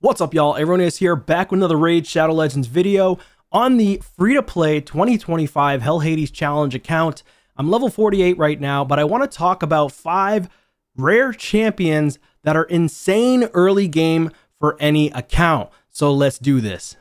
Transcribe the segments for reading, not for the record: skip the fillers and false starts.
What's up, y'all? Everyone is here back with another Raid Shadow Legends video on the free-to-play 2025 Hell Hades Challenge account. I'm level 48 right now, but I want to talk about 5 rare champions that are insane early game for any account. So let's do this.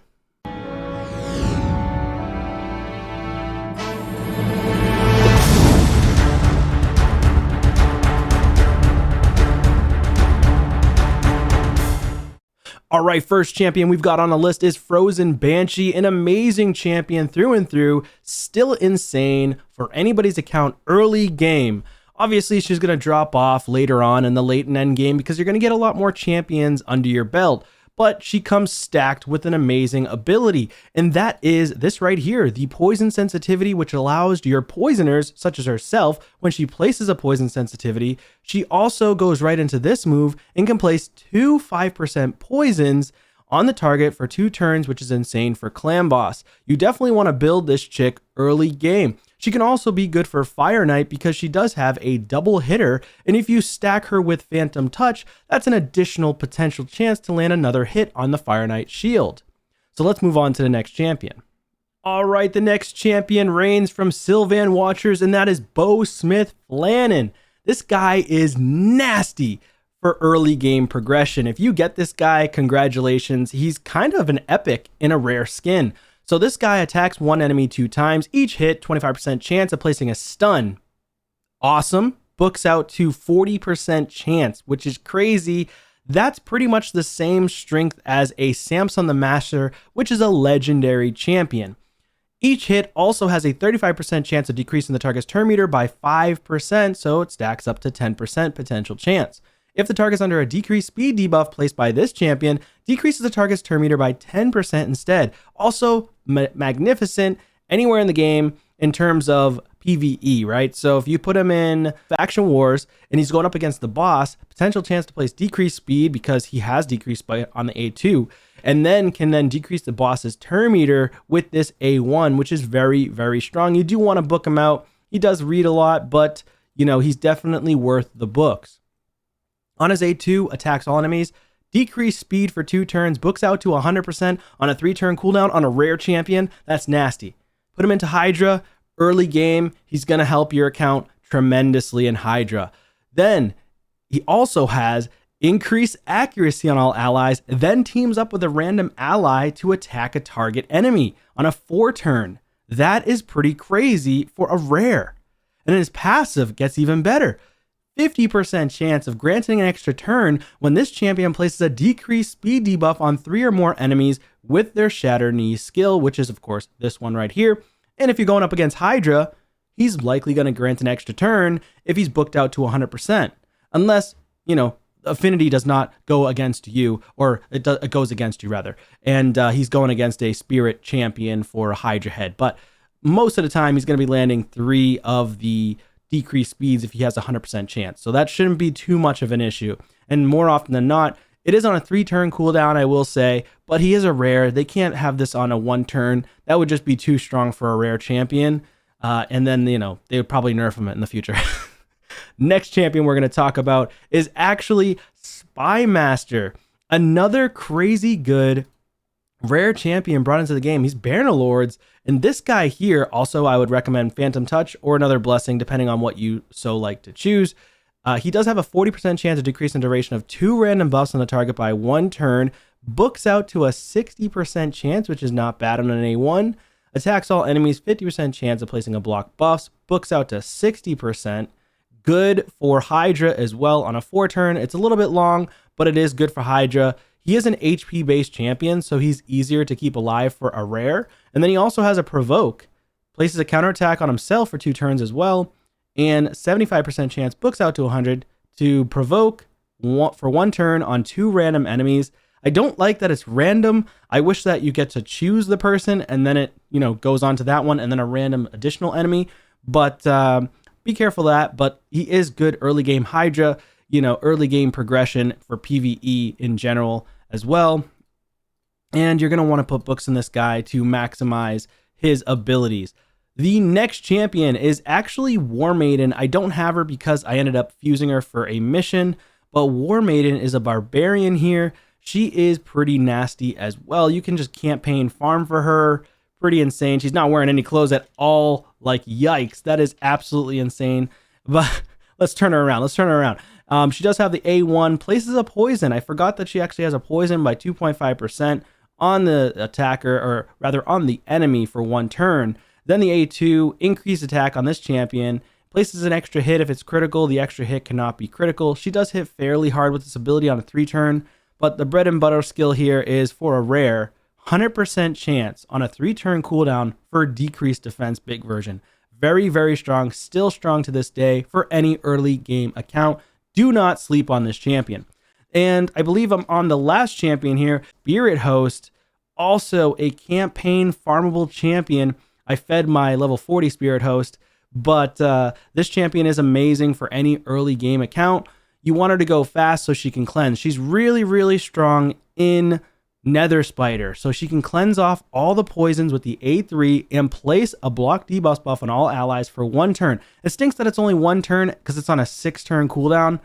All right, first champion we've got on the list is Frozen Banshee, an amazing champion through and through, still insane for anybody's account early game. Obviously, she's going to drop off later on in the late and end game because you're going to get a lot more champions under your belt. But she comes stacked with an amazing ability, and that is this right here, the poison sensitivity, which allows your poisoners, such as herself, when she places a poison sensitivity, she also goes right into this move and can place 2 5% poisons on the target for 2 turns, which is insane for Clan Boss. You definitely want to build this chick early game. She can also be good for Fire Knight because she does have a double hitter, and if you stack her with Phantom Touch, that's an additional potential chance to land another hit on the Fire Knight shield. So let's move on to the next champion. All right, the next champion reigns from Sylvan Watchers, and that is Boughsmith Flannan. This guy is nasty for early game progression. If you get this guy, congratulations. He's kind of an epic in a rare skin. So this guy attacks one enemy 2 times, each hit 25% chance of placing a stun. Awesome. Books out to 40% chance, which is crazy. That's pretty much the same strength as a Samson the Master, which is a legendary champion. Each hit also has a 35% chance of decreasing the target's turn meter by 5%, so it stacks up to 10% potential chance. If the target's under a decreased speed debuff placed by this champion, decreases the target's turn meter by 10% instead. Also magnificent anywhere in the game in terms of PvE, right? So if you put him in Faction Wars and he's going up against the boss, potential chance to place decreased speed because he has decreased by on the A2, and then can decrease the boss's turn meter with this A1, which is very, very strong. You do want to book him out. He does read a lot, but you know, he's definitely worth the books. On his A2, attacks all enemies, decrease speed for 2 turns, books out to 100% on a 3-turn cooldown on a rare champion. That's nasty. Put him into Hydra, early game, he's going to help your account tremendously in Hydra. Then, he also has increased accuracy on all allies, then teams up with a random ally to attack a target enemy on a 4-turn. That is pretty crazy for a rare. And his passive gets even better. 50% chance of granting an extra turn when this champion places a decreased speed debuff on 3 or more enemies with their Shatter Knee skill, which is of course this one right here. And if you're going up against Hydra, he's likely going to grant an extra turn if he's booked out to 100%, unless, you know, affinity does not go against you, or it goes against you rather, and he's going against a spirit champion for a Hydra head. But most of the time he's going to be landing 3 of the decreased speeds if he has a 100% chance. So that shouldn't be too much of an issue. And more often than not, it is on a 3-turn cooldown, I will say, but he is a rare. They can't have this on a 1-turn. That would just be too strong for a rare champion. And then, you know, they would probably nerf him in the future. Next champion we're going to talk about is actually Spymaster, another crazy good rare champion brought into the game. He's Bannerlords, and this guy here, also I would recommend Phantom Touch or another blessing, depending on what you so like to choose. He does have a 40% chance of decrease in duration of 2 random buffs on the target by 1 turn, books out to a 60% chance, which is not bad on an A1, attacks all enemies, 50% chance of placing a block buffs, books out to 60%. Good for Hydra as well on a 4-turn. It's a little bit long, but it is good for Hydra. He is an HP based champion, so he's easier to keep alive for a rare. And then he also has a provoke, places a counterattack on himself for 2 turns as well, and 75% chance, books out to 100 to provoke for 1 turn on 2 random enemies. I don't like that it's random. I wish that you get to choose the person and then it, you know, goes on to that one and then a random additional enemy. But be careful of that. But he is good early game Hydra, you know, early game progression for PvE in general as well. And you're going to want to put books in this guy to maximize his abilities. The next champion is actually Warmaiden. I don't have her because I ended up fusing her for a mission, but Warmaiden is a barbarian here. she is pretty nasty as well. You can just campaign farm for her. Pretty insane. She's not wearing any clothes at all. Like, yikes. That is absolutely insane. But let's turn her around. She does have the A1, places a poison. I forgot that she actually has a poison by 2.5% on the attacker, or rather on the enemy for 1 turn. Then the A2, increased attack on this champion. Places an extra hit if it's critical. The extra hit cannot be critical. She does hit fairly hard with this ability on a 3 turn, but the bread and butter skill here is for a rare 100% chance on a 3 turn cooldown for decreased defense big version. Very, very strong. Still strong to this day for any early game account. Do not sleep on this champion. And I believe I'm on the last champion here, Spirithost, also a campaign farmable champion. I fed my level 40 Spirithost, but this champion is amazing for any early game account. You want her to go fast so she can cleanse. She's really, really strong in Nether Spider, so she can cleanse off all the poisons with the A3 and place a block debuff buff on all allies for 1 turn. It stinks that it's only 1 turn because it's on a 6 turn cooldown.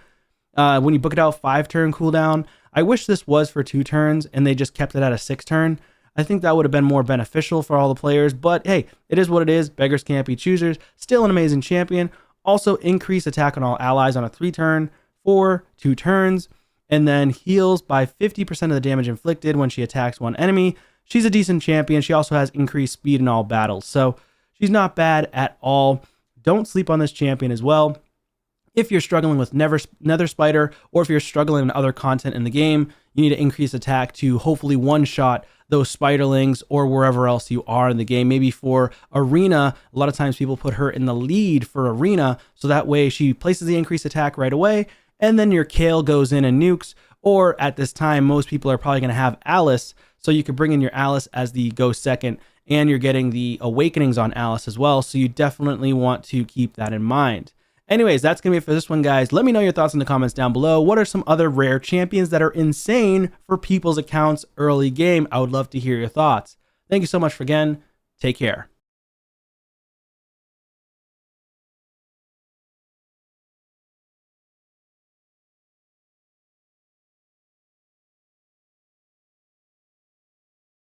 When you book it out, 5 turn cooldown. I wish this was for 2 turns and they just kept it at a 6 turn. I think that would have been more beneficial for all the players, but hey, it is what it is. Beggars can't be choosers. Still an amazing champion. Also increase attack on all allies on a 3 turn for 2 turns, and then heals by 50% of the damage inflicted when she attacks 1 enemy. She's a decent champion. She also has increased speed in all battles, so she's not bad at all. Don't sleep on this champion as well. If you're struggling with Nether Spider, or if you're struggling in other content in the game, you need to increase attack to hopefully one-shot those spiderlings or wherever else you are in the game. Maybe for Arena, a lot of times people put her in the lead for Arena, so that way she places the increased attack right away, and then your Kale goes in and nukes. Or at this time, most people are probably going to have Alice, so you could bring in your Alice as the go second, and you're getting the awakenings on Alice as well, so you definitely want to keep that in mind. Anyways, that's going to be it for this one, guys. Let me know your thoughts in the comments down below. What are some other rare champions that are insane for people's accounts early game? I would love to hear your thoughts. Thank you so much again. Take care.